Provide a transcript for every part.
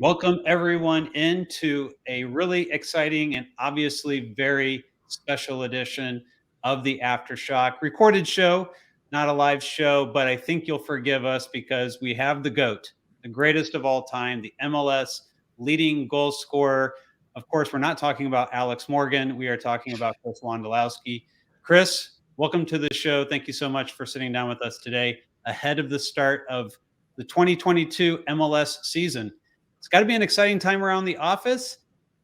Welcome everyone into a really exciting and obviously very special edition of the Aftershock recorded show, not a live show, but I think you'll forgive us because we have the GOAT, the greatest of all time, the MLS leading goal scorer. Of course, we're not talking about Alex Morgan. We are talking about Chris Wondolowski. Chris, welcome to the show. Thank you so much for sitting down with us today ahead of the start of the 2022 MLS season. It's got to be an exciting time around the office,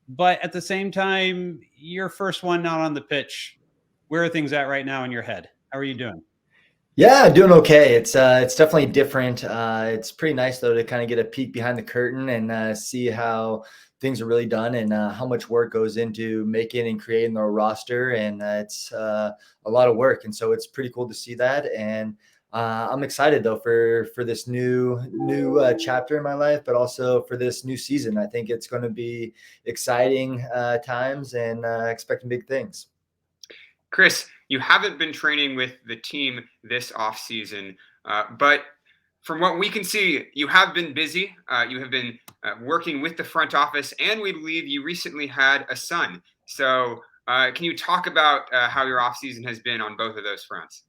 but at the same time, your first one not on the pitch. Where are things at right now in your head? How are you doing? Yeah, doing okay. It's definitely different. It's pretty nice though to kind of get a peek behind the curtain and see how things are really done and how much work goes into making and creating the roster. And it's a lot of work, and so it's pretty cool to see that. And I'm excited though for this new chapter in my life, but also for this new season. I think it's going to be exciting times and expecting big things. Chris, you haven't been training with the team this offseason, but from what we can see, you have been busy. You have been working with the front office, and we believe you recently had a son. So, can you talk about how your offseason has been on both of those fronts?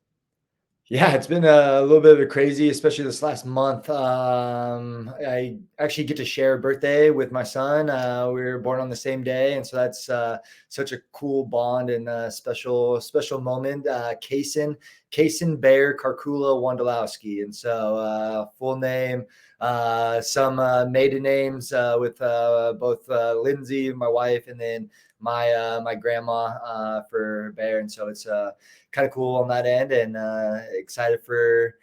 Yeah, it's been a little bit of a crazy, especially this last month. I actually get to share a birthday with my son. We were born on the same day, and so that's such a cool bond and special moment. Kaysen Bear Karkula Wondolowski, and so full name, some maiden names with both Lindsay, my wife, and then my grandma for Bear, and so it's kind of cool on that end, and excited for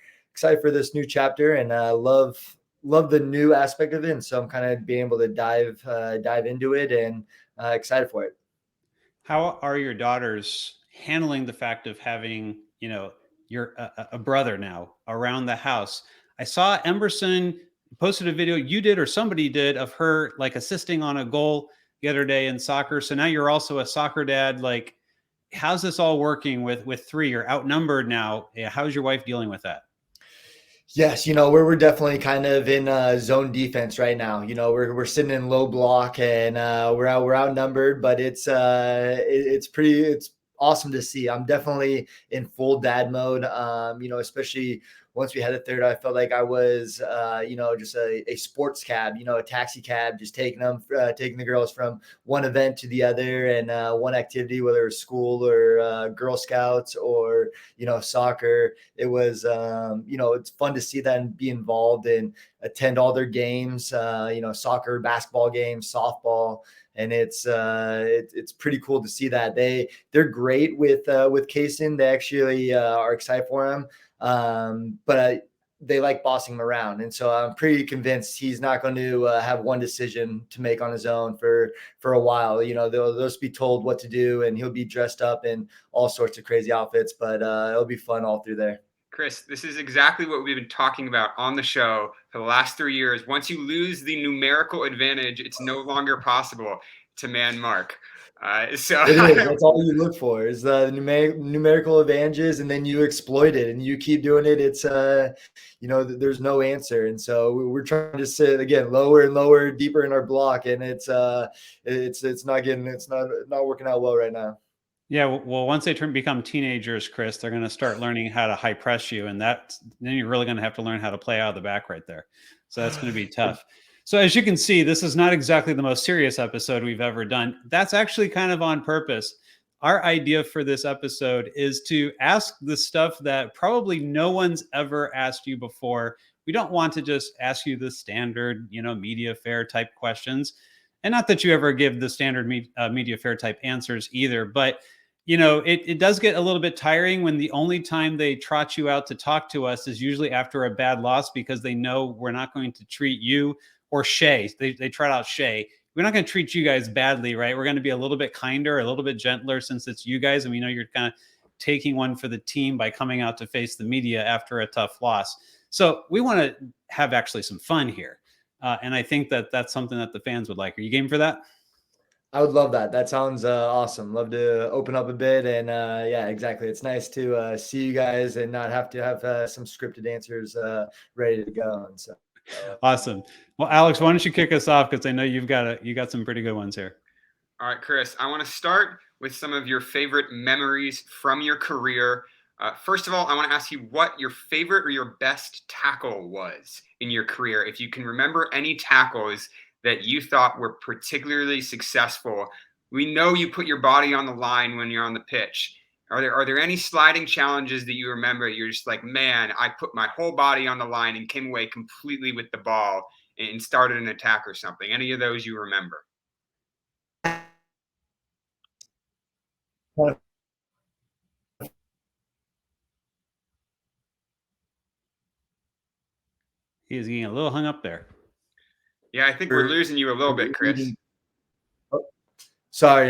this new chapter, and love the new aspect of it, and so I'm kind of being able to dive into it, and excited for it. How are your daughters handling the fact of having, your a brother now around the house? I saw Emerson posted a video you did or somebody did of her like assisting on a goal the other day in soccer. So now you're also a soccer dad. Like, how's this all working with three? You're outnumbered now. How's your wife dealing with that? Yes, we're definitely kind of in zone defense right now. We're sitting in low block, and we're outnumbered, but it's awesome to see. I'm definitely in full dad mode. Especially once we had a third, I felt like I was just a sports cab, a taxi cab, just taking the girls from one event to the other, and one activity, whether it was school or Girl Scouts or soccer. It was it's fun to see that and be involved and attend all their games, soccer, basketball games, softball, and it's pretty cool to see that they're great with Kaysen. They actually are excited for him, but they like bossing him around, and so I'm pretty convinced he's not going to have one decision to make on his own for a while. They'll just be told what to do, and he'll be dressed up in all sorts of crazy outfits, but it'll be fun all through there. Chris, this is exactly what we've been talking about on the show for the last 3 years. Once you lose the numerical advantage, it's no longer possible to man mark. So It is. That's all you look for is the numerical advantages, and then you exploit it, and you keep doing it. It's there's no answer, and so we're trying to sit again lower and lower, deeper in our block, and it's not working out well right now. Yeah, well, once they become teenagers, Chris, they're going to start learning how to high press you, and then you're really going to have to learn how to play out of the back right there. So that's going to be tough. So as you can see, this is not exactly the most serious episode we've ever done. That's actually kind of on purpose. Our idea for this episode is to ask the stuff that probably no one's ever asked you before. We don't want to just ask you the standard, media fair type questions. And not that you ever give the standard media fair type answers either, but it does get a little bit tiring when the only time they trot you out to talk to us is usually after a bad loss, because they know we're not going to treat you or Shay. They trot out Shay. We're not going to treat you guys badly, right? We're going to be a little bit kinder, a little bit gentler, since it's you guys, and we know you're kind of taking one for the team by coming out to face the media after a tough loss. So we want to have actually some fun here. And I think that's something that the fans would like. Are you game for that? I would love that. That sounds awesome. Love to open up a bit, and yeah, exactly. It's nice to see you guys and not have to have some scripted answers ready to go. And so. Awesome. Well, Alex, why don't you kick us off? Because I know you got some pretty good ones here. All right, Chris, I want to start with some of your favorite memories from your career. First of all, I want to ask you what your favorite or your best tackle was in your career. If you can remember any tackles that you thought were particularly successful. We know you put your body on the line when you're on the pitch. Are there any sliding challenges that you remember? You're just like, man, I put my whole body on the line and came away completely with the ball and started an attack or something. Any of those you remember? He is getting a little hung up there. Yeah, I think we're losing you a little bit, Chris. Oh, sorry,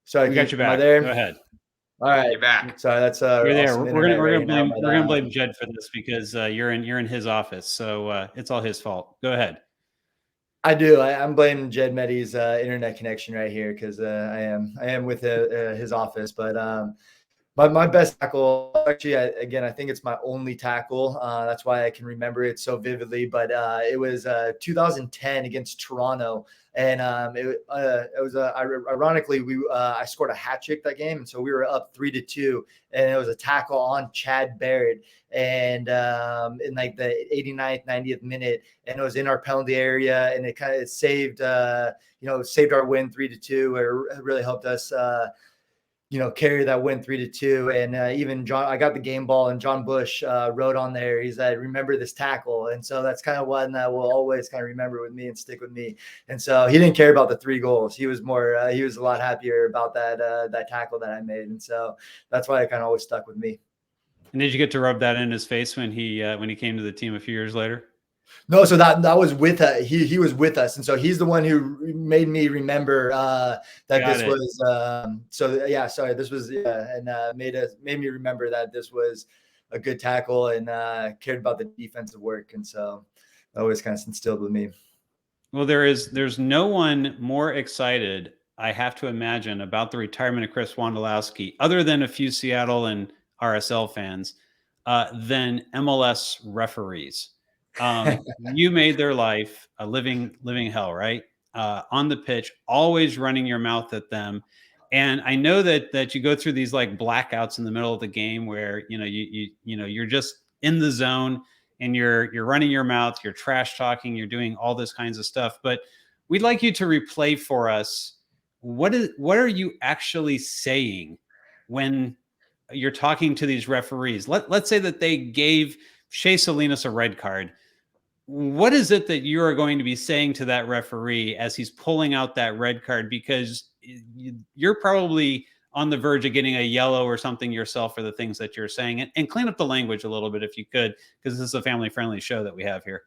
sorry, we got you back. Am I there? Go ahead. All right, you're back. Sorry, that's you're there. awesome. We're gonna blame Jed for this because you're in his office, so it's all his fault. Go ahead. I do. I'm blaming Jed Meddy's internet connection right here because I am with his office. But my best tackle, actually, I think it's my only tackle. That's why I can remember it so vividly. But it was 2010 against Toronto, and it was ironically I scored a hat trick that game, and so we were up 3-2, and it was a tackle on Chad Barrett, and in like the 89th, 90th minute, and it was in our penalty area, and it kind of saved saved our win 3-2. It really helped us. Carry that win 3-2. And even John, I got the game ball, and John Bush wrote on there, he said, remember this tackle. And so that's kind of one that will always kind of remember with me and stick with me. And so he didn't care about the 3 goals. He was more, he was a lot happier about that tackle that I made. And so that's why it kind of always stuck with me. And did you get to rub that in his face when he came to the team a few years later? No, so that was with he was with us, and so he's the one who made me remember that this was this was and made me remember that this was a good tackle and cared about the defensive work, and so that always kind of instilled with me. Well, there's no one more excited, I have to imagine, about the retirement of Chris Wondolowski, other than a few Seattle and RSL fans, than MLS referees. You made their life a living hell, right? On the pitch, always running your mouth at them. And I know that you go through these like blackouts in the middle of the game where, you're just in the zone and you're running your mouth, you're trash talking, you're doing all this kinds of stuff. But we'd like you to replay for us. What are you actually saying when you're talking to these referees? Let's say that they gave Shea Salinas a red card. What is it that you are going to be saying to that referee as he's pulling out that red card? Because you're probably on the verge of getting a yellow or something yourself for the things that you're saying. And clean up the language a little bit if you could, because this is a family-friendly show that we have here.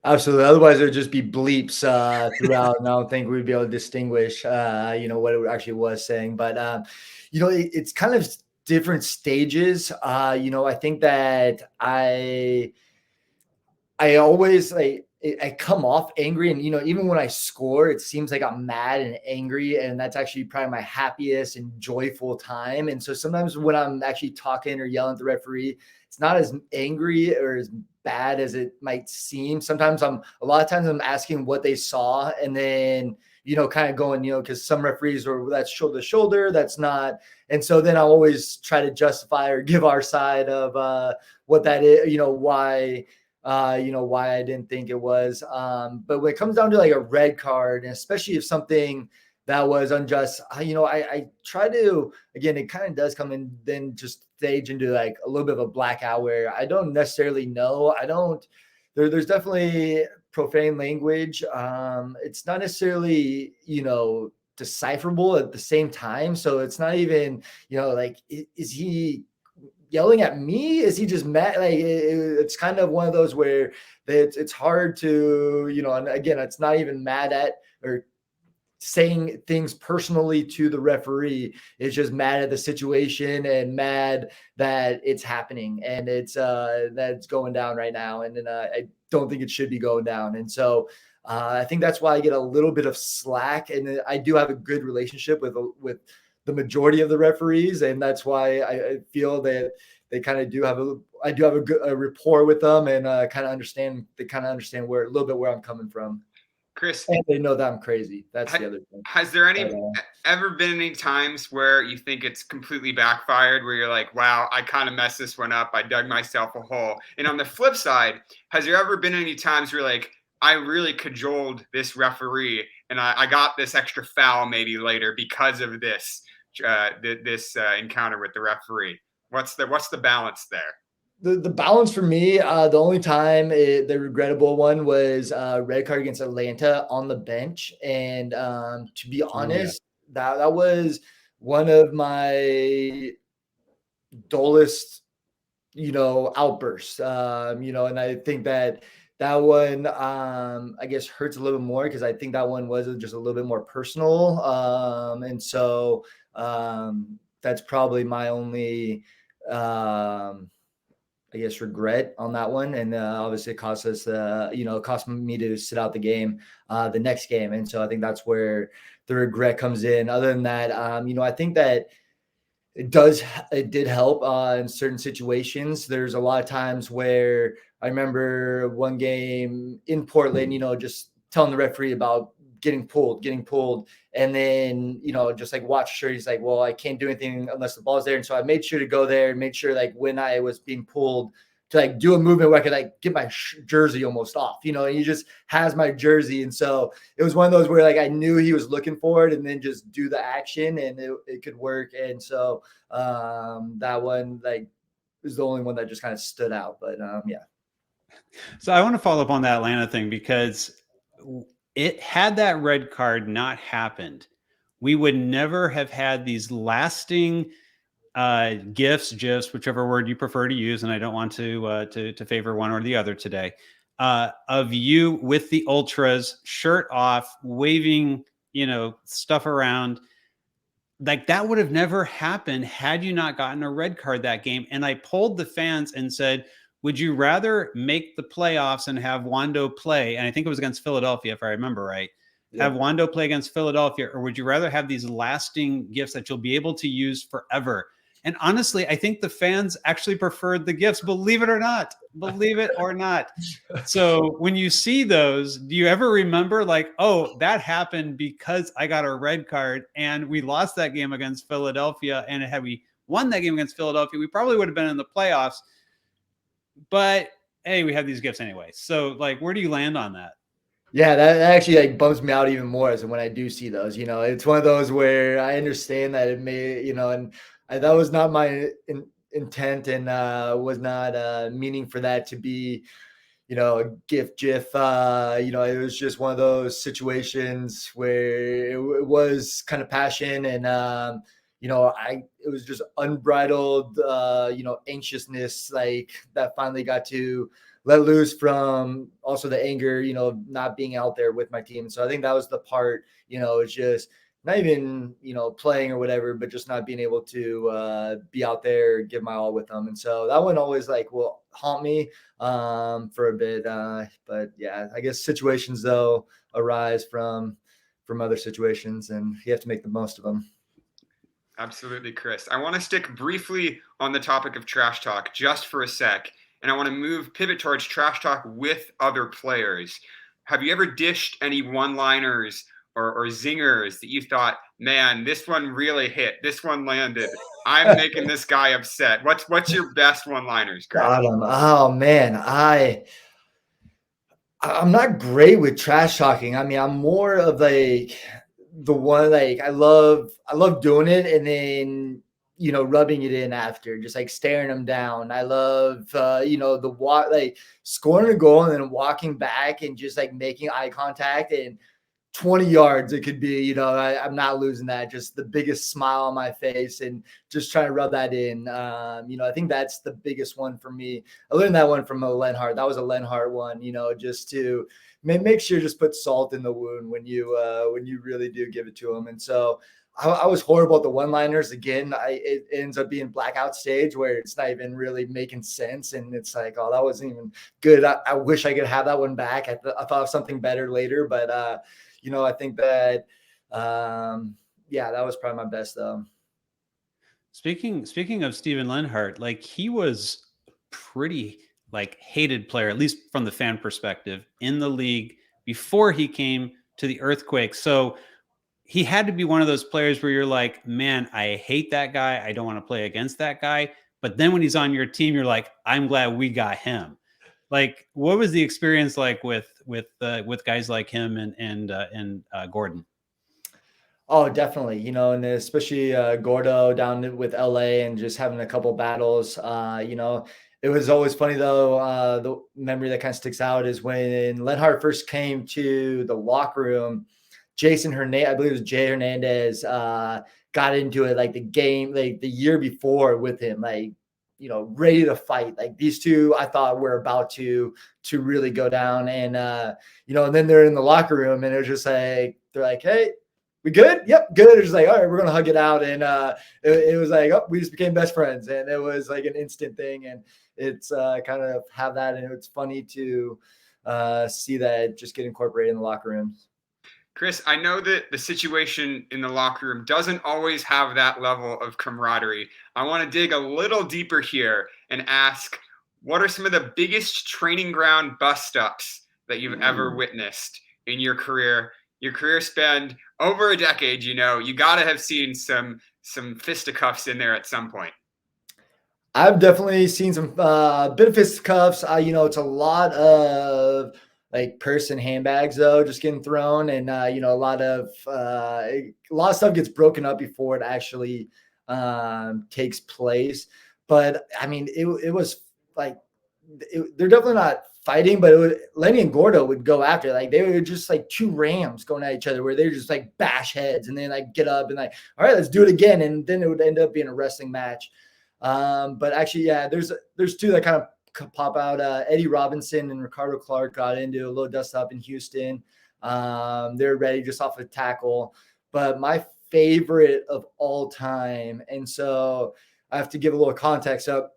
Absolutely. Otherwise, there'd just be bleeps throughout, and I don't think we'd be able to distinguish, what it actually was saying. But, it's kind of different stages. I think that I always I come off angry, and even when I score, it seems like I'm mad and angry, and that's actually probably my happiest and joyful time. And so sometimes when I'm actually talking or yelling at the referee, it's not as angry or as bad as it might seem. Sometimes a lot of times I'm asking what they saw, and then kind of going, because some referees are, that's shoulder to shoulder, that's not. And so then I'll always try to justify or give our side of what that is, why I didn't think it was. But when it comes down to like a red card, and especially if something that was unjust, I try to, again, it kind of does come in, then just stage into like a little bit of a blackout where I don't necessarily know. There's definitely profane language. It's not necessarily, decipherable at the same time. So it's not even, is he yelling at me? Is he just mad? Like it's kind of one of those where it's hard to, and again, it's not even mad at or saying things personally to the referee. It's just mad at the situation and mad that it's happening, and it's that's going down right now. And then I don't think it should be going down. And so I think that's why I get a little bit of slack, and I do have a good relationship with the majority of the referees. And that's why I feel that they kind of do have I do have a rapport with them, and kind of understand where a little bit where I'm coming from. Chris, and they know that I'm crazy. That's the other thing. Has there ever been any times where you think it's completely backfired, where you're like, wow, I kind of messed this one up, I dug myself a hole? And on the flip side, has there ever been any times where you're like, I really cajoled this referee and I got this extra foul maybe later because of this encounter with the referee? What's the balance there? The balance for me, the only time the regrettable one was red card against Atlanta on the bench. And to be honest, that was one of my dullest, outbursts, and I think that one, I guess hurts a little bit more because I think that one was just a little bit more personal. And so that's probably my only, I guess, regret on that one. And obviously it cost us, it cost me to sit out the game, the next game. And so I think that's where the regret comes in. Other than that, I think that it did help in certain situations. There's a lot of times where I remember one game in Portland, just telling the referee about getting pulled. And then, just like watch sure he's like, well, I can't do anything unless the ball's there. And so I made sure to go there and make sure like when I was being pulled to like do a movement where I could like get my jersey almost off, and he just has my jersey. And so it was one of those where like I knew he was looking for it and then just do the action and it could work. And so that one like is the only one that just kind of stood out. But yeah. So I want to follow up on that Atlanta thing because had that red card not happened, we would never have had these lasting gifs, whichever word you prefer to use, and I don't want to favor one or the other today, of you with the ultras, shirt off, waving, stuff around. Like that would have never happened had you not gotten a red card that game. And I polled the fans and said, would you rather make the playoffs and have Wondo play? And I think it was against Philadelphia, if I remember right. Yeah. Have Wondo play against Philadelphia, or would you rather have these lasting gifts that you'll be able to use forever? And honestly, I think the fans actually preferred the gifts, believe it or not. So when you see those, do you ever remember like, oh, that happened because I got a red card and we lost that game against Philadelphia, and had we won that game against Philadelphia, we probably would have been in the playoffs. But hey, we have these gifts anyway. So like, where do you land on that? Yeah, that actually like bums me out even more as when I do see those. It's one of those where I understand that it may, and that was not my intent, and was not meaning for that to be, a gif. It was just one of those situations where it was kind of passion, and it was just unbridled, anxiousness, like that finally got to let loose from also the anger, not being out there with my team. So I think that was the part, it's just not even, playing or whatever, but just not being able to be out there, give my all with them. And so that one always like will haunt me for a bit. But yeah, I guess situations though arise from other situations, and you have to make the most of them. Absolutely, Chris. I want to stick briefly on the topic of trash talk just for a sec. And I want to pivot towards trash talk with other players. Have you ever dished any one-liners or zingers that you thought, man, this one really hit, this one landed, I'm making this guy upset? What's your best one-liners, Chris? Got him. Oh man, I'm not great with trash talking. I mean, I'm more of like the one like I love doing it and then rubbing it in after, just like staring them down. I love, the walk, like scoring a goal and then walking back and just like making eye contact, and 20 yards it could be, I'm not losing that. Just the biggest smile on my face and just trying to rub that in. I think that's the biggest one for me. I learned that one from a Lenhart. That was a Lenhart one, just to make sure just put salt in the wound when you really do give it to them. And so I was horrible at the one-liners. Again, it ends up being blackout stage where it's not even really making sense. And it's like, oh, that wasn't even good. I wish I could have that one back. I thought of something better later. But, I think that, that was probably my best, though. Speaking of Steven Lenhart, like he was pretty like hated player, at least from the fan perspective, in the league before he came to the Earthquake. So he had to be one of those players where you're like, man, I hate that guy. I don't want to play against that guy. But then when he's on your team, you're like, I'm glad we got him. Like, what was the experience like with guys like him and Gordon? Oh, definitely. You know, and especially Gordo down with LA and just having a couple battles. You know, it was always funny though. The memory that kind of sticks out is when Lenhart first came to the locker room. Jason Hernandez, I believe it was Jay Hernandez, got into it like the game, like the year before with him, like, you know, ready to fight. Like these two, I thought were about to really go down. And you know, and then they're in the locker room and it was just like, they're like, hey, we good? Yep, good. It's like, all right, we're gonna hug it out. And it was like, oh, we just became best friends. And it was like an instant thing. And it's kind of have that. And it's funny to see that just get incorporated in the locker rooms. Chris, I know that the situation in the locker room doesn't always have that level of camaraderie. I want to dig a little deeper here and ask, what are some of the biggest training ground bust-ups that you've ever witnessed in your career? Your career spanned over a decade, you know, you got to have seen some fisticuffs in there at some point. I've definitely seen some bit of fisticuffs. You know, it's a lot of like purse and handbags though, just getting thrown, and you know, a lot of stuff gets broken up before it actually takes place. But I mean, it was like they're definitely not fighting, but Lenny and Gordo would go after. Like they were just like two rams going at each other, where they were just like bash heads, and then like get up and like, all right, let's do it again, and then it would end up being a wrestling match. But actually, yeah, there's two that kind of pop out. Eddie Robinson and Ricardo Clark got into a little dust up in Houston. They're ready just off a tackle. But my favorite of all time, and so I have to give a little context up.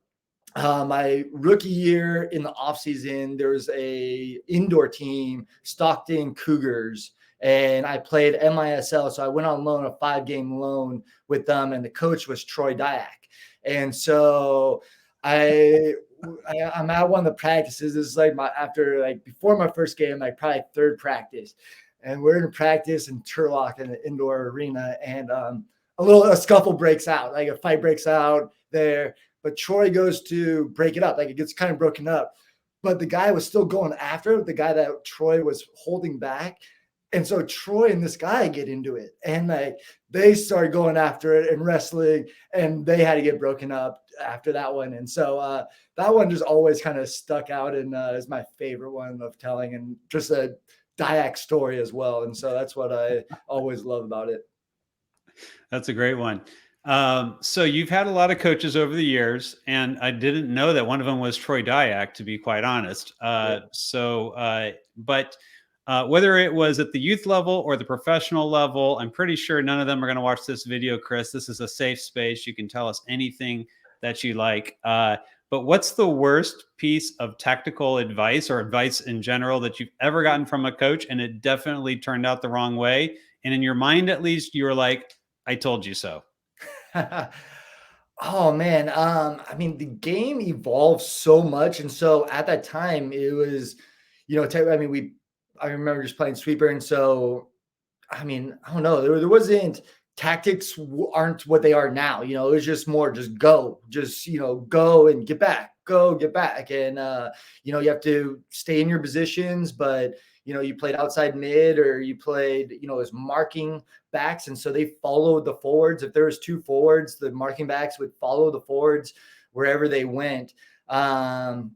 My rookie year in the offseason, there was a indoor team, Stockton Cougars, and I played MISL. So I went on loan, a 5-game loan with them, and the coach was Troy Dyack. And so I'm at one of the practices. This is like before my first game, like probably third practice. And we're in practice in Turlock in the indoor arena. And a scuffle breaks out, like a fight breaks out there. But Troy goes to break it up. Like it gets kind of broken up. But the guy was still going after the guy that Troy was holding back. And so Troy and this guy get into it, and like they start going after it and wrestling, and they had to get broken up after that one. And so that one just always kind of stuck out and is my favorite one of telling, and just a Dyack story as well. And so that's what I always love about it. That's a great one. So you've had a lot of coaches over the years, and I didn't know that one of them was Troy Dyack, to be quite honest. But whether it was at the youth level or the professional level, I'm pretty sure none of them are going to watch this video, Chris. This is a safe space. You can tell us anything that you like. But what's the worst piece of tactical advice or advice in general that you've ever gotten from a coach, and it definitely turned out the wrong way? And in your mind, at least, you were like, I told you so. Oh man. I mean, the game evolved so much. And so at that time it was, you know, I remember just playing sweeper. And so, I mean, I don't know, there wasn't tactics aren't what they are now. You know, it was just more just go, you know, go and get back, go, get back. And, you know, you have to stay in your positions, but you know, you played outside mid or you played, you know, as marking backs. And so they followed the forwards. If there was two forwards, the marking backs would follow the forwards wherever they went. And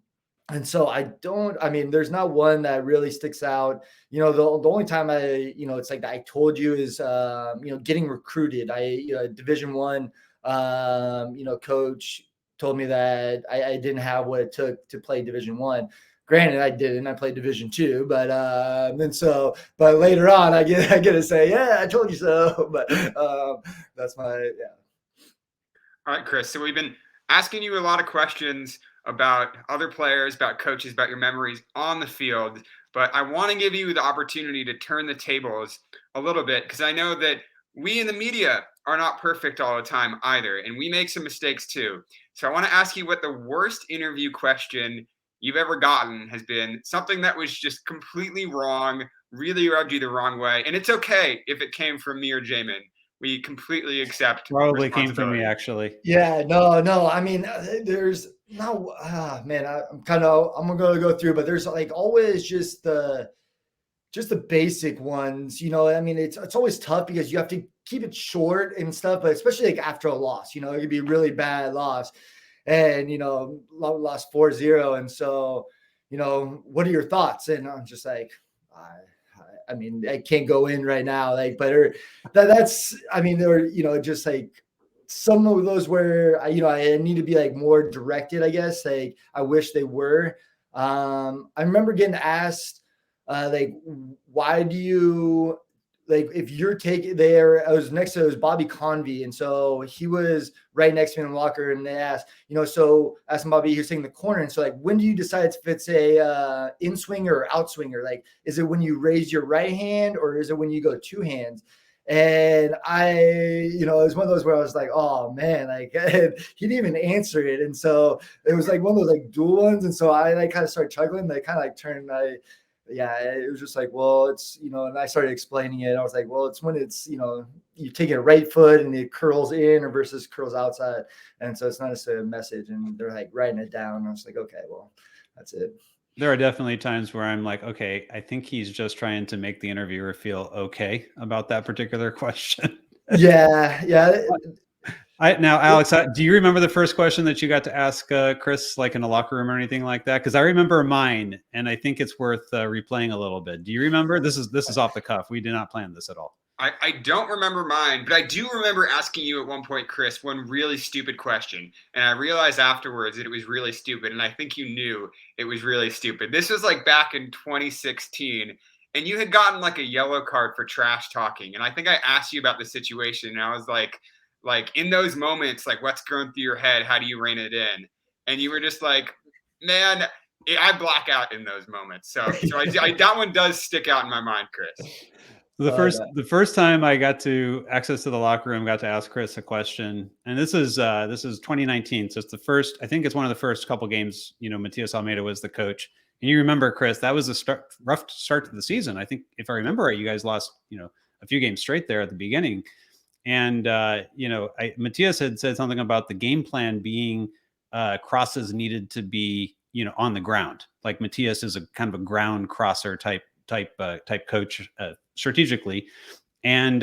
so there's not one that really sticks out. You know, the only time it's like I told you is, you know, getting recruited. Division I, coach told me that I didn't have what it took to play Division I. Granted, I didn't. I played Division II, but later on, I get to say, yeah, I told you so. But that's my. All right, Chris. So we've been asking you a lot of questions about other players, about coaches, about your memories on the field. But I want to give you the opportunity to turn the tables a little bit, because I know that we in the media are not perfect all the time either, and we make some mistakes too. So I want to ask you what the worst interview question you've ever gotten has been, something that was just completely wrong, really rubbed you the wrong way. And it's okay if it came from me or Jamin. We completely accept Probably came from me, responsibility. actually. Yeah, no. I mean, there's no, man, I'm gonna go through, but there's like always just the basic ones, you know. I mean, it's always tough because you have to keep it short and stuff, but especially like after a loss, you know, it could be a really bad loss and, you know, lost 4-0. And so, you know, what are your thoughts? And I'm just like, I mean, I can't go in right now, like, but that's, I mean, there, you know, just like some of those where you know, I need to be like more directed, I guess. Like, I wish they were. I remember getting asked, like, why do you, like, if you're taking there, I was next to, it was Bobby Convey, and so he was right next to me in the locker, and they asked, you know, so asking Bobby, he was taking the corner, and so like, when do you decide if it's a in swinger or out swinger? Like, is it when you raise your right hand or is it when you go two hands? And you know, it was one of those where I was like, oh man, like he didn't even answer it. And so it was like one of those like dual ones. And so I like kind of started chuckling. They kind of like turned, yeah, it was just like, well, it's, you know, and I started explaining it. I was like, well, it's when it's, you know, you take it right foot and it curls in or versus curls outside. And so it's not necessarily a message. And they're like writing it down. And I was like, okay, well, that's it. There are definitely times where I'm like, okay, I think he's just trying to make the interviewer feel okay about that particular question. Yeah. Now, Alex, do you remember the first question that you got to ask Chris, like in the locker room or anything like that? Because I remember mine, and I think it's worth replaying a little bit. Do you remember? This is off the cuff. We did not plan this at all. I don't remember mine, but I do remember asking you at one point, Chris, one really stupid question. And I realized afterwards that it was really stupid. And I think you knew it was really stupid. This was like back in 2016. And you had gotten like a yellow card for trash talking. And I think I asked you about the situation. And I was like in those moments, like what's going through your head? How do you rein it in? And you were just like, man, I black out in those moments. So that one does stick out in my mind, Chris. The first time I got to access to the locker room, got to ask Chris a question, and this is 2019, so it's the first. I think it's one of the first couple games. You know, Matias Almeida was the coach, and you remember, Chris, that was a rough start to the season. I think, if I remember right, you guys lost, you know, a few games straight there at the beginning, and you know, Matias had said something about the game plan being crosses needed to be, you know, on the ground. Like Matias is a kind of a ground crosser type coach strategically, and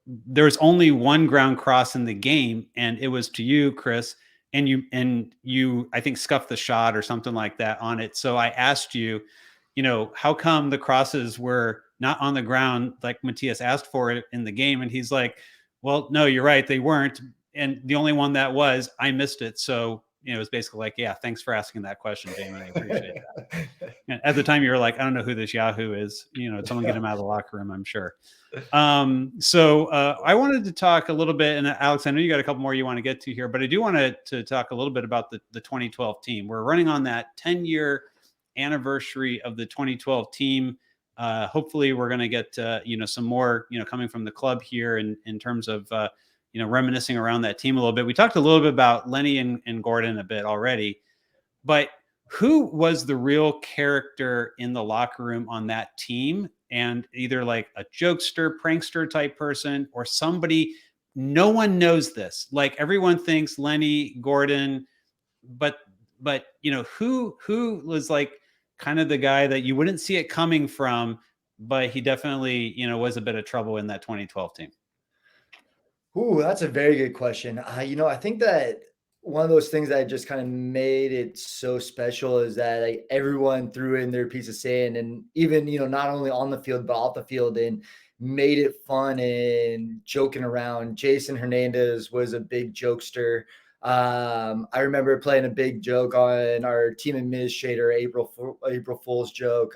there's only one ground cross in the game, and it was to you, Chris, and you I think scuffed the shot or something like that on it. So I asked you, you know, how come the crosses were not on the ground like Matias asked for it in the game? And he's like, well, no, you're right, they weren't, and the only one that was, I missed it. So, you know, it was basically like, yeah, thanks for asking that question, Damon. I appreciate that. And at the time, you were like, I don't know who this Yahoo is. You know, someone get him out of the locker room, I'm sure. So I wanted to talk a little bit, and Alex, I know you got a couple more you want to get to here, but I do want to talk a little bit about the 2012 team. We're running on that 10-year anniversary of the 2012 team. Hopefully, we're going to get you know, some more, you know, coming from the club here in terms of you know, reminiscing around that team a little bit. We talked a little bit about Lenny and Gordon a bit already, but who was the real character in the locker room on that team? And either like a jokester, prankster type person, or somebody, no one knows this. Like, everyone thinks Lenny, Gordon, but you know, who was like kind of the guy that you wouldn't see it coming from, but he definitely, you know, was a bit of trouble in that 2012 team. Ooh, that's a very good question. You know, I think that one of those things that just kind of made it so special is that like everyone threw in their piece of sand, and even, you know, not only on the field but off the field, and made it fun and joking around. Jason Hernandez was a big jokester. I remember playing a big joke on our team administrator, April Fool's joke.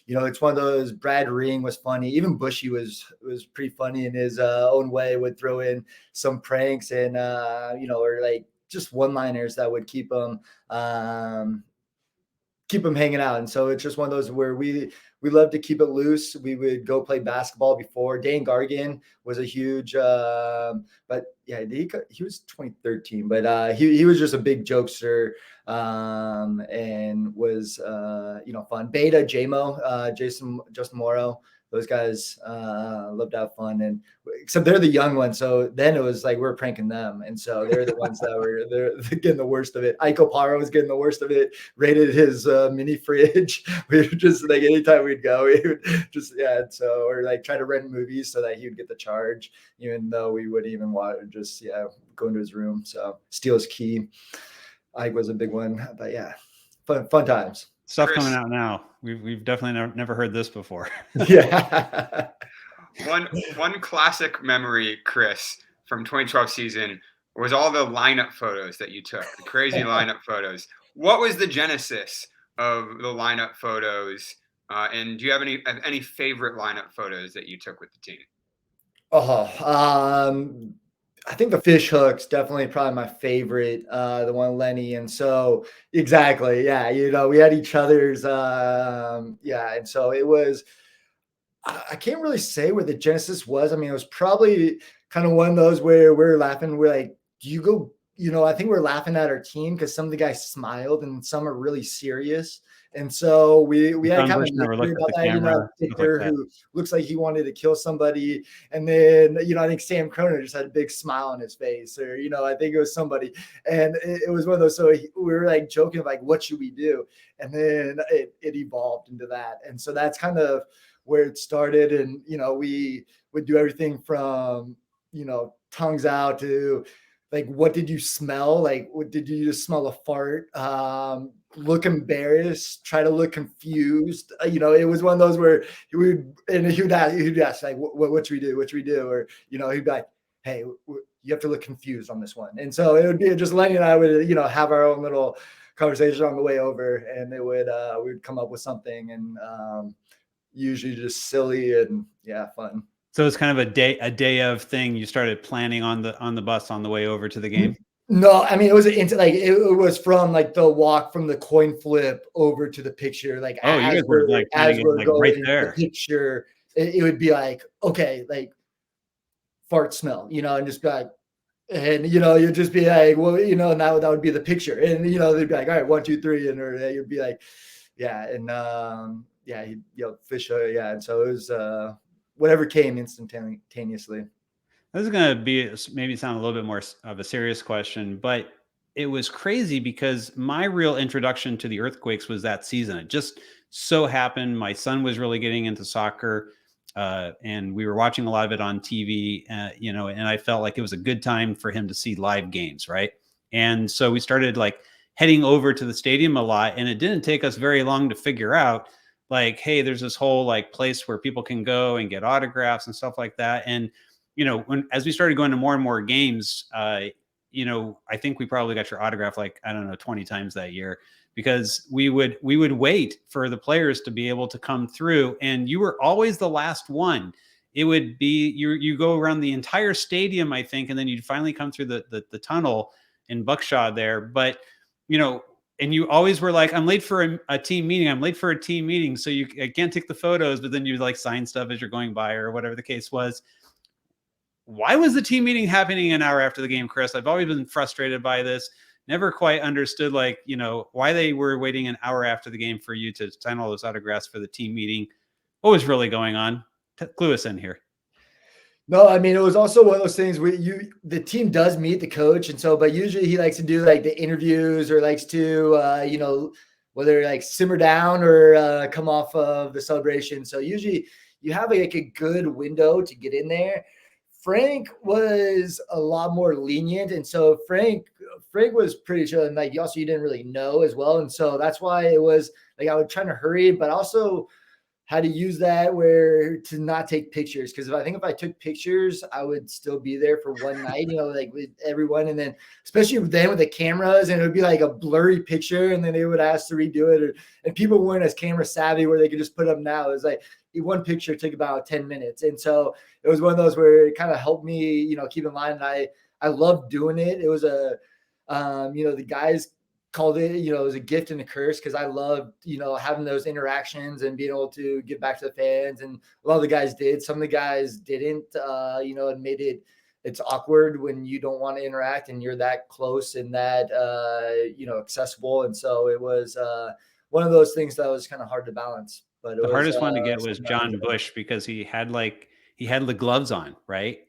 You know, it's one of those. Brad Ring was funny. Even Bushy was pretty funny in his own way. Would throw in some pranks and you know, or like just one-liners that would keep them keep them hanging out. And so it's just one of those where we love to keep it loose. We would go play basketball before. Dane Gargan was a huge, but yeah, he was 2013, but he was just a big jokester, and was fun. Beta, JMO, Justin Morrow. Those guys love to have fun, and except they're the young ones. So then it was like we're pranking them, and so they're the ones that they're getting the worst of it. Iko Paro was getting the worst of it. Raided his mini fridge. We would just like anytime we'd go, we would just or like try to rent movies so that he would get the charge, even though we wouldn't even want to just go into his room. So steal his key. Ike was a big one, but yeah, fun times. Stuff coming out now. We've definitely never heard this before. Yeah. One classic memory, Chris, from 2012 season was all the lineup photos that you took, the crazy lineup photos. What was the genesis of the lineup photos? And do you have any favorite lineup photos that you took with the team? I think the fish hook's definitely probably my favorite, the one Lenny. And so exactly. Yeah. We had each other's, and so it was, I can't really say where the genesis was. I mean, it was probably kind of one of those where we're laughing. We're like, do you go, I think we're laughing at our team because some of the guys smiled and some are really serious. And so we had kind of never looked at the camera, who looks like he wanted to kill somebody. And then, I think Sam Croner just had a big smile on his face, or, I think it was somebody. And it was one of those, so we were like joking, like, what should we do? And then it evolved into that. And so that's kind of where it started. And, we would do everything from, tongues out to like, what did you smell? Like, what did you just smell a fart? Look embarrassed, try to look confused. It was one of those where he would ask like, what should we do? What should we do? Or, he'd be like, hey, you have to look confused on this one. And so it would be just Lenny and I would, have our own little conversation on the way over, and it would, we'd come up with something, and usually just silly and fun. So it's kind of a day of thing. You started planning on the bus on the way over to the game. No, I mean, it was from like the walk from the coin flip over to the picture. Like, you guys were like going right there. The picture, it would be like, okay, like fart smell, and just be like, and you'd just be like, well, and that would be the picture, and they'd be like, all right, 1, 2, 3, and or you'd be like, and fish, and so it was whatever came instantaneously. This is going to be maybe sound a little bit more of a serious question, but it was crazy because my real introduction to the Earthquakes was that season. It just so happened my son was really getting into soccer, and we were watching a lot of it on TV, and I felt like it was a good time for him to see live games, right? And so we started like heading over to the stadium a lot, and it didn't take us very long to figure out like, hey, there's this whole like place where people can go and get autographs and stuff like that. And as we started going to more and more games, I think we probably got your autograph like, I don't know, 20 times that year, because we would wait for the players to be able to come through, and you were always the last one. It would be you go around the entire stadium, I think, and then you'd finally come through the tunnel in Buckshaw there. But and you always were like, I'm late for a team meeting. I'm late for a team meeting, so I can't take the photos. But then you like sign stuff as you're going by, or whatever the case was. Why was the team meeting happening an hour after the game, Chris? I've always been frustrated by this. Never quite understood, like, why they were waiting an hour after the game for you to sign all those autographs for the team meeting. What was really going on? Clue us in here. No, I mean, it was also one of those things where the team does meet the coach. And so, but usually he likes to do like the interviews, or likes to, whether like simmer down or come off of the celebration. So usually you have like a good window to get in there. Frank was a lot more lenient. And so Frank was pretty chill, and like you didn't really know as well. And so that's why it was like I was trying to hurry, but also how to use that where to not take pictures. Because if I took pictures, I would still be there for one night, like with everyone. And then especially then with the cameras, and it would be like a blurry picture, and then they would ask to redo it. And people weren't as camera savvy where they could just put them now. It was like one picture took about 10 minutes. And so it was one of those where it kind of helped me, keep in mind. And I loved doing it. It was the guys called it, it was a gift and a curse because I loved, having those interactions and being able to give back to the fans. And a lot of the guys did. Some of the guys didn't, it made it's awkward when you don't want to interact and you're that close and that, accessible. And so it was one of those things that was kind of hard to balance. But the hardest one to get was John Bush because he had the gloves on, right?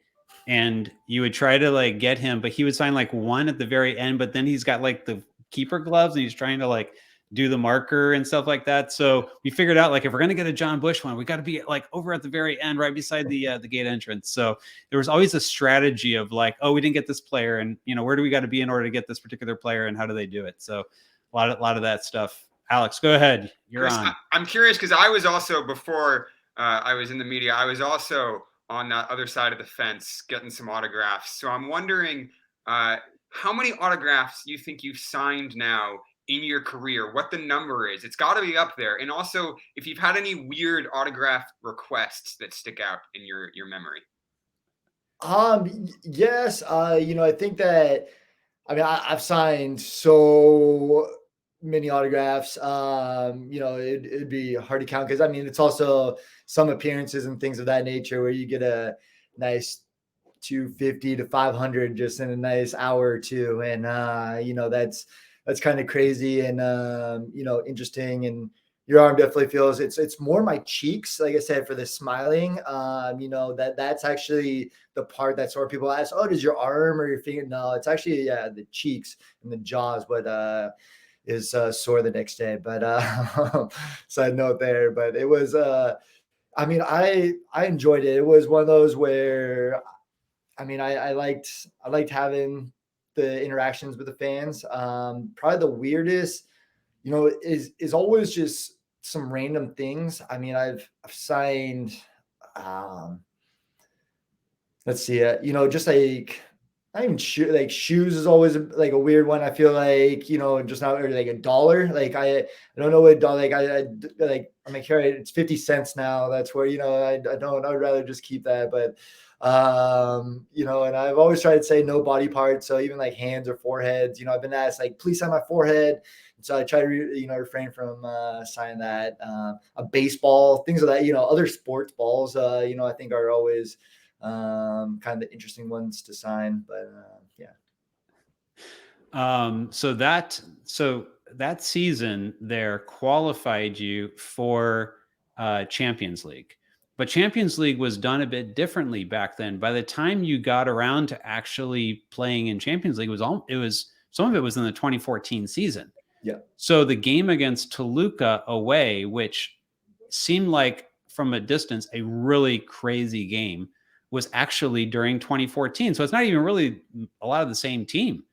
And you would try to get him, but he would sign one at the very end, but then he's got the keeper gloves and he's trying to do the marker and stuff like that. So we figured out if we're going to get a John Bush one, we got to be over at the very end, right beside the gate entrance. So there was always a strategy of oh, we didn't get this player, and where do we got to be in order to get this particular player, and how do they do it? So a lot of that stuff. Alex, go ahead. You're Chris, on. I'm curious because I was also, before I was in the media, I was also on that other side of the fence getting some autographs. So I'm wondering how many autographs you think you've signed now in your career, what the number is. It's got to be up there. And also, if you've had any weird autograph requests that stick out in your memory. Yes. I think that, I've signed so many autographs. It'd be hard to count because it's also some appearances and things of that nature where you get a nice 250 to 500 just in a nice hour or two. And, that's kind of crazy and, interesting. And your arm definitely feels it's more my cheeks. Like I said, for the smiling, that's actually the part that sort of people ask, oh, does your arm or your finger? No, it's actually, the cheeks and the jaws, but, is sore the next day. But side note there, but it was I enjoyed it. It was one of those where I liked having the interactions with the fans. Probably the weirdest, is always just some random things. I've signed let's see, just not even shoes is always a weird one. I feel just not a dollar. I don't know what a dollar, I'm here, it's 50 cents now. That's where, I would rather just keep that. But, and I've always tried to say no body parts. So even hands or foreheads, I've been asked please sign my forehead. And so I try to, refrain from signing that. A baseball, things of that, other sports balls, I think are always kind of the interesting ones to sign. But so that season there qualified you for Champions League, but Champions League was done a bit differently back then. By the time you got around to actually playing in Champions League, some of it was in the 2014 season. Yeah. So the game against Toluca away, which seemed like from a distance a really crazy game, was actually during 2014. So it's not even really a lot of the same team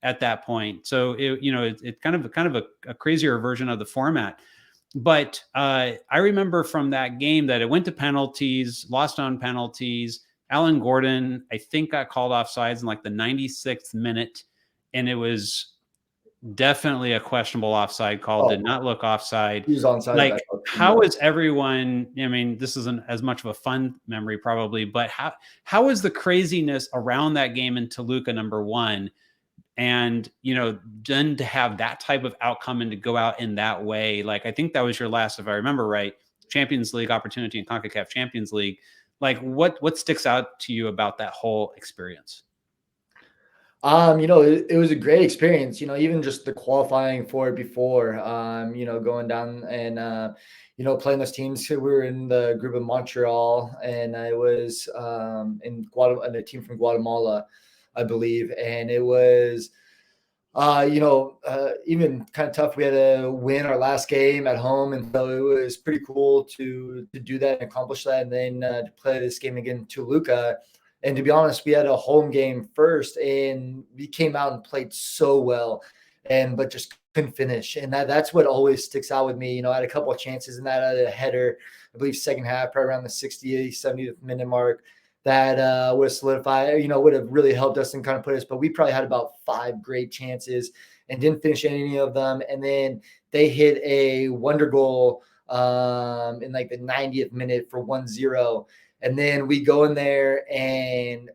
at that point. So it kind of a crazier version of the format. But I remember from that game that it went to penalties, lost on penalties. Alan Gordon, I think, got called offsides in the 96th minute. And it was definitely a questionable offside call. Did not look offside. He was onside. How is everyone? This isn't as much of a fun memory probably, but how is the craziness around that game in Toluca, number one, and then to have that type of outcome and to go out in that way? I think that was your last, if I remember right, Champions League opportunity in CONCACAF Champions League. What sticks out to you about that whole experience? It was a great experience, even just the qualifying for it before, going down and, playing those teams. We were in the group of Montreal, and I was in a team from Guatemala, I believe. And it was, even kind of tough. We had to win our last game at home. And so it was pretty cool to do that and accomplish that. And then to play this game again, Toluca. And to be honest, we had a home game first, and we came out and played so well, but just couldn't finish. And that's what always sticks out with me. I had a couple of chances in that. I had a header, I believe, second half, probably around the 60th, 70th minute mark, that would have solidified, would have really helped us and kind of put us. But we probably had about 5 great chances and didn't finish any of them. And then they hit a wonder goal in the 90th minute for 1-0. And then we go in there and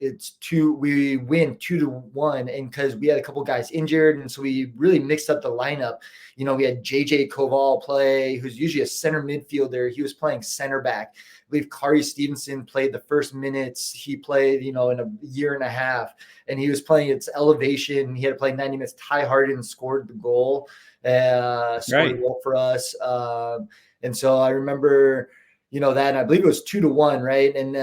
we win 2-1, and because we had a couple guys injured, and so we really mixed up the lineup. We had JJ Koval play, who's usually a center midfielder. He was playing center back. I believe Kari Stevenson played the first minutes he played, in a year and a half, and he was playing its elevation. He had to play 90 minutes. Ty Harden scored the goal, scored a goal for us. And so I remember, that, and I believe it was 2-1, right? And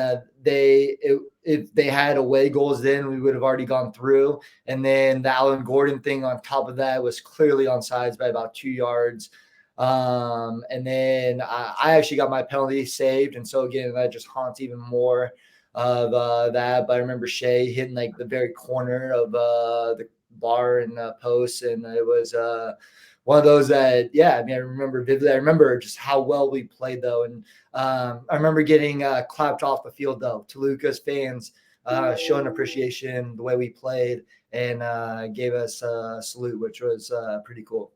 if they had away goals, then we would have already gone through. And then the Alan Gordon thing on top of that was clearly onside by about 2 yards. And then I actually got my penalty saved. And so again, that just haunts even more of that. But I remember Shea hitting like the very corner of the bar and post. And it was one of those that, I remember vividly. I remember just how well we played though. And I remember getting clapped off the field though. Toluca's fans showing appreciation the way we played and gave us a salute, which was pretty cool.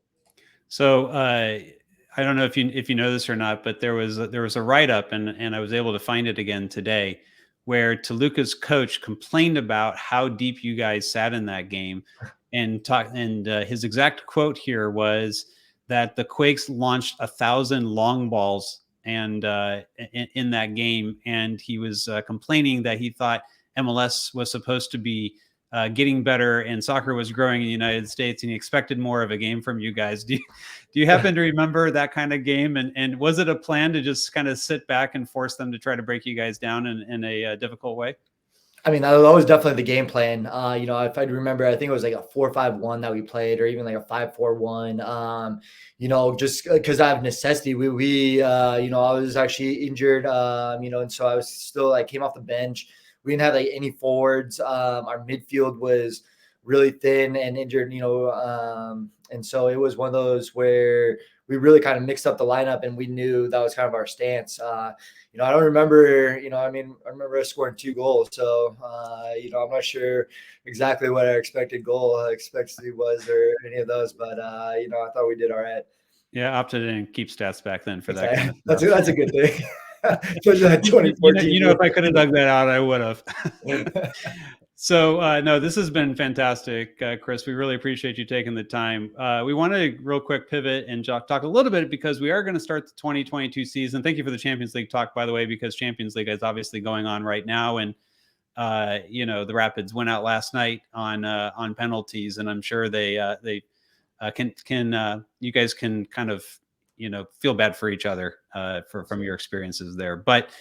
So I don't know if you know this or not, but there was a write-up, and I was able to find it again today, where Toluca's coach complained about how deep you guys sat in that game, and his exact quote here was that the Quakes launched 1,000 long balls and in that game, and he was complaining that he thought MLS was supposed to be getting better and soccer was growing in the United States, and he expected more of a game from you guys. Do you happen to remember that kind of game? And was it a plan to just kind of sit back and force them to try to break you guys down in a difficult way? I mean, that was definitely the game plan. If I remember, I think it was like a 4-5-1 that we played, or even like a 5-4-1. Just because out of necessity, I was actually injured, and so I was still came off the bench. We didn't have like any forwards. Our midfield was really thin and injured, and so it was one of those where we really kind of mixed up the lineup, and we knew that was kind of our stance. I don't remember, I remember us scoring 2 goals. So, I'm not sure exactly what our expected goal expectancy was or any of those, but, I thought we did all right. Yeah, opted in and keep stats back then for that. Kind of that's a good thing. That 2014. If I could have dug that out, I would have. So, no, this has been fantastic, Chris. We really appreciate you taking the time. We want to real quick pivot and talk a little bit, because we are going to start the 2022 season. Thank you for the Champions League talk, by the way, because Champions League is obviously going on right now. And, the Rapids went out last night on penalties, and I'm sure they you guys can kind of, feel bad for each other from your experiences there. But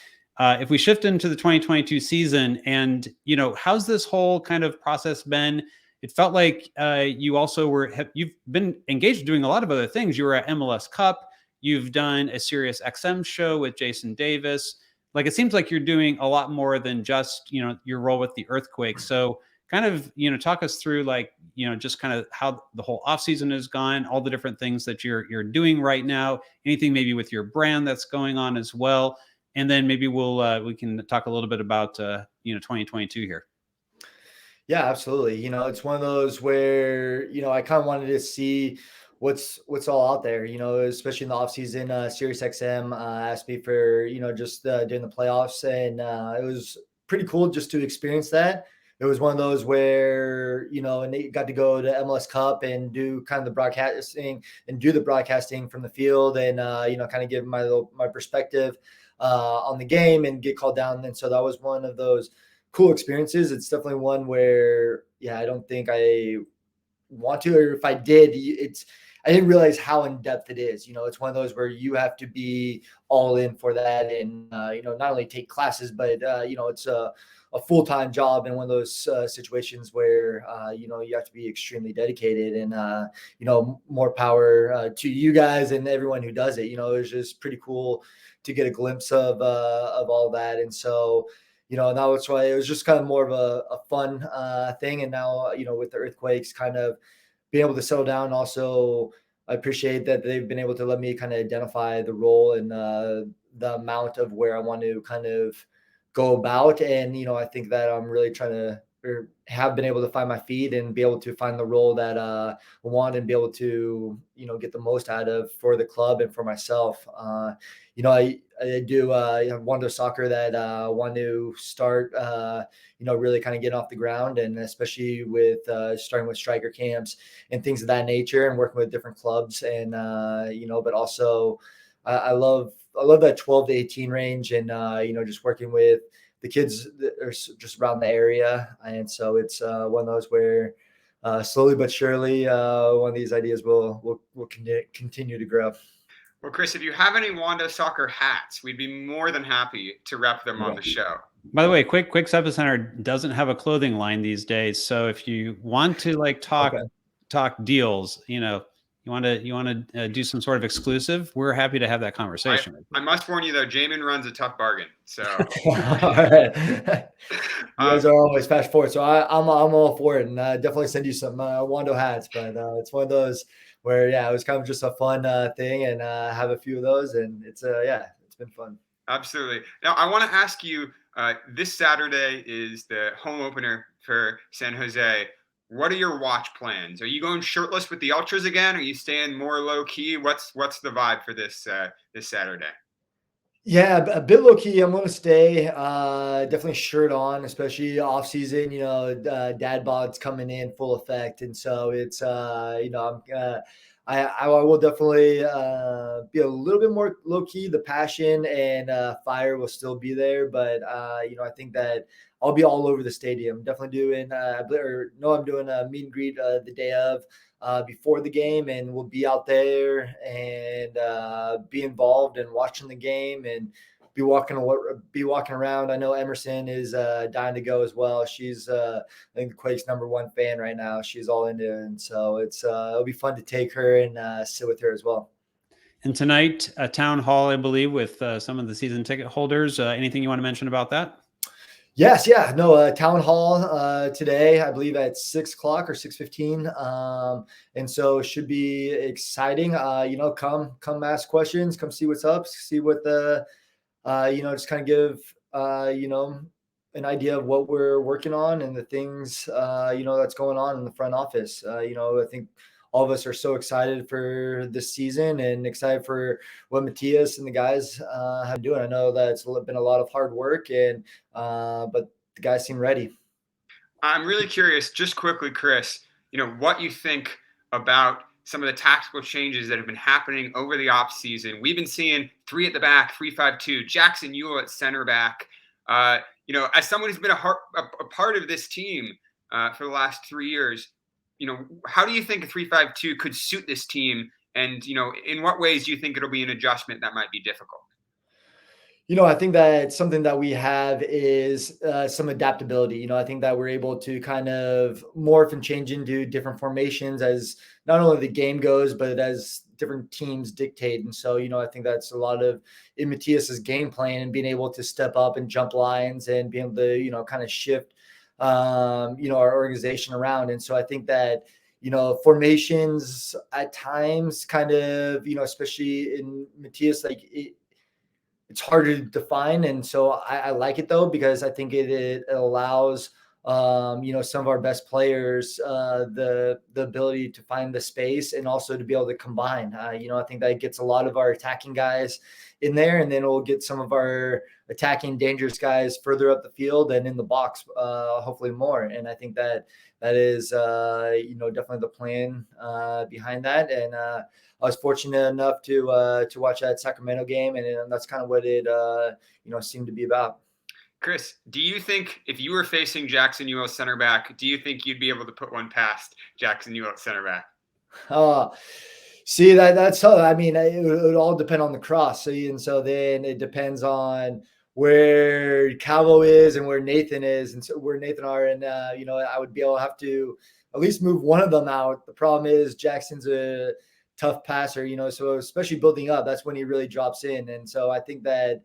if we shift into the 2022 season, and, how's this whole kind of process been? It felt like you also you've been engaged doing a lot of other things. You were at MLS Cup. You've done a Sirius XM show with Jason Davis. Like, it seems like you're doing a lot more than just, your role with the Earthquake. So kind of, talk us through just kind of how the whole off season has gone, all the different things that you're doing right now, anything maybe with your brand that's going on as well. And then maybe we can talk a little bit about 2022 here. Yeah, absolutely. It's one of those where, I kind of wanted to see what's all out there, especially in the off season. Sirius XM asked me for, just during the playoffs, and it was pretty cool just to experience that. It was one of those where, and they got to go to MLS Cup and do kind of the broadcasting from the field, and, kind of give my perspective on the game and get called down. And so that was one of those cool experiences. It's definitely one where, I don't think I want to, or if I did, I didn't realize how in depth it is. It's one of those where you have to be all in for that, and, not only take classes, but, it's a full-time job, and one of those situations where, you have to be extremely dedicated, and, more power to you guys and everyone who does it. It was just pretty cool to get a glimpse of all that. And so, now it's why it was just kind of more of a fun thing. And now, with the Earthquakes kind of being able to settle down, also, I appreciate that they've been able to let me kind of identify the role and the amount of where I want to kind of go about. And, I think that I'm really trying to, or have been able to find my feet and be able to find the role that I want, and be able to, get the most out of for the club and for myself. I do Wondo soccer that want to start, really kind of getting off the ground, and especially with starting with striker camps and things of that nature, and working with different clubs, and but also I love that 12 to 18 range, and just working with the kids that are just around the area, and so it's one of those where slowly but surely one of these ideas will continue to grow. Well, Chris, if you have any Wondo soccer hats, we'd be more than happy to rep them on the show. By the way, Quakes Epicenter doesn't have a clothing line these days, so if you want to like talk deals, you want to do some sort of exclusive, we're happy to have that conversation. I must warn you though, Jamin runs a tough bargain. So all right. You guys are always fast forward, so I'm all for it, and definitely send you some Wondo hats. But it's one of those where it was kind of just a fun thing, and have a few of those, and it's been fun. Absolutely. Now I want to ask you, this Saturday is the home opener for San Jose. What are your watch plans? Are you going shirtless with the Ultras again? Are you staying more low key? What's the vibe for this Saturday? Yeah, a bit low key. I'm gonna stay. Definitely shirt on, especially off season. Dad bod's coming in full effect, and so it's I will definitely be a little bit more low key. The passion and fire will still be there, but I think that I'll be all over the stadium. Definitely doing I'm doing a meet and greet the day of. Before the game, and we'll be out there and be involved and watching the game, and be walking around. I know Emerson is dying to go as well. She's I think the Quakes #1 fan right now. She's all into it, and so it'll be fun to take her and sit with her as well. And tonight, a town hall, I believe, with some of the season ticket holders. Anything you want to mention about that? Yes, yeah, no, town hall today, I believe at 6:00 or 6:15, and so it should be exciting. Come ask questions, come see what's up, see what the, just kind of give an idea of what we're working on and the things that's going on in the front office. I think all of us are so excited for this season and excited for what Matthias and the guys have doing. I know that it's been a lot of hard work, and but the guys seem ready. I'm really curious, just quickly, Chris, what you think about some of the tactical changes that have been happening over the off season. We've been seeing 3 at the back, 3-5-2, Jackson Ewell at center back. As someone who's been a part of this team for the last 3 years, how do you think a 3-5-2 could suit this team? And, in what ways do you think it'll be an adjustment that might be difficult? I think that something that we have is some adaptability. I think that we're able to kind of morph and change into different formations as not only the game goes, but as different teams dictate. And so, I think that's a lot of in Matthias's game plan, and being able to step up and jump lines and being able to, kind of shift, our organization around. And so I think that, formations at times kind of, especially in Matthias, it's harder to define. And so I like it though, because I think it allows, some of our best players the ability to find the space, and also to be able to combine. I think that gets a lot of our attacking guys in there, and then we'll get some of our attacking dangerous guys further up the field and in the box, hopefully more. And I think that is, definitely the plan behind that. And I was fortunate enough to watch that Sacramento game, and that's kind of what it seemed to be about. Chris, do you think if you were facing Jackson Ewell center back, do you think you'd be able to put one past Jackson Ewell center back? See, that's how, I mean, it would all depend on the cross. So then it depends on where Calvo is and where Nathan is, and so where Nathan are. And, I would be able to have to at least move one of them out. The problem is Jackson's a tough passer, so especially building up, that's when he really drops in. And so I think that,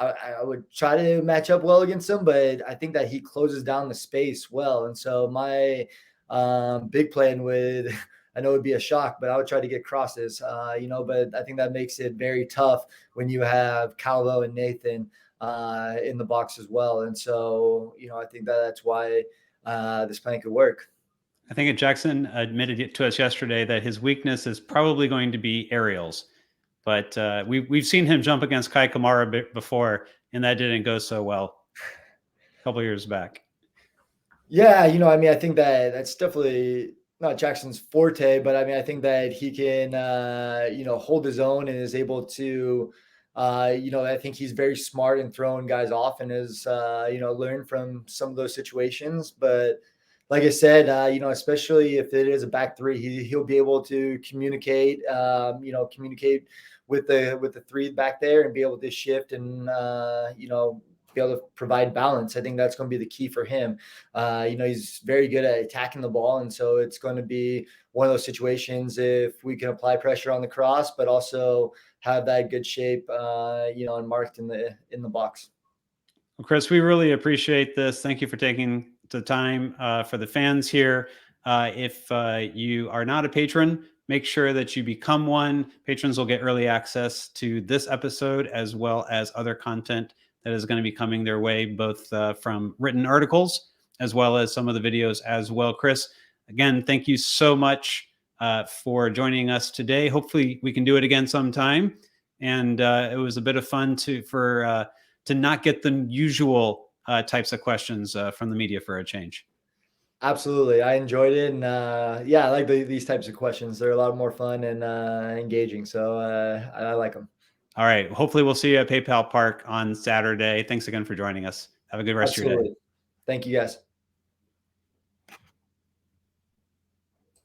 I would try to match up well against him, but I think that he closes down the space well. And so my big plan would, I know it would be a shock, but I would try to get crosses, but I think that makes it very tough when you have Calvo and Nathan in the box as well. And so, I think that's why this plan could work. I think Jackson admitted to us yesterday that his weakness is probably going to be aerials. But we've seen him jump against Kai Kamara before, and that didn't go so well a couple years back. Yeah, I mean, I think that's definitely not Jackson's forte, but I mean, I think that he can, hold his own and is able to, I think he's very smart in throwing guys off and has, learned from some of those situations. But like I said, especially if it is a back three, he'll be able to communicate, communicate with the three back there and be able to shift and, be able to provide balance. I think that's going to be the key for him. He's very good at attacking the ball. And so it's going to be one of those situations if we can apply pressure on the cross, but also have that good shape, and marked in the box. Well, Chris, we really appreciate this. Thank you for taking the time for the fans here. If you are not a patron, make sure that you become one. Patrons will get early access to this episode as well as other content that is going to be coming their way, both from written articles as well as some of the videos as well. Chris, again, thank you so much for joining us today. Hopefully we can do it again sometime. And it was a bit of fun to not get the usual types of questions from the media for a change. Absolutely. I enjoyed it. And I like these types of questions. They're a lot more fun and engaging. So I like them. All right. Hopefully we'll see you at PayPal Park on Saturday. Thanks again for joining us. Have a good rest of your day. Thank you, guys.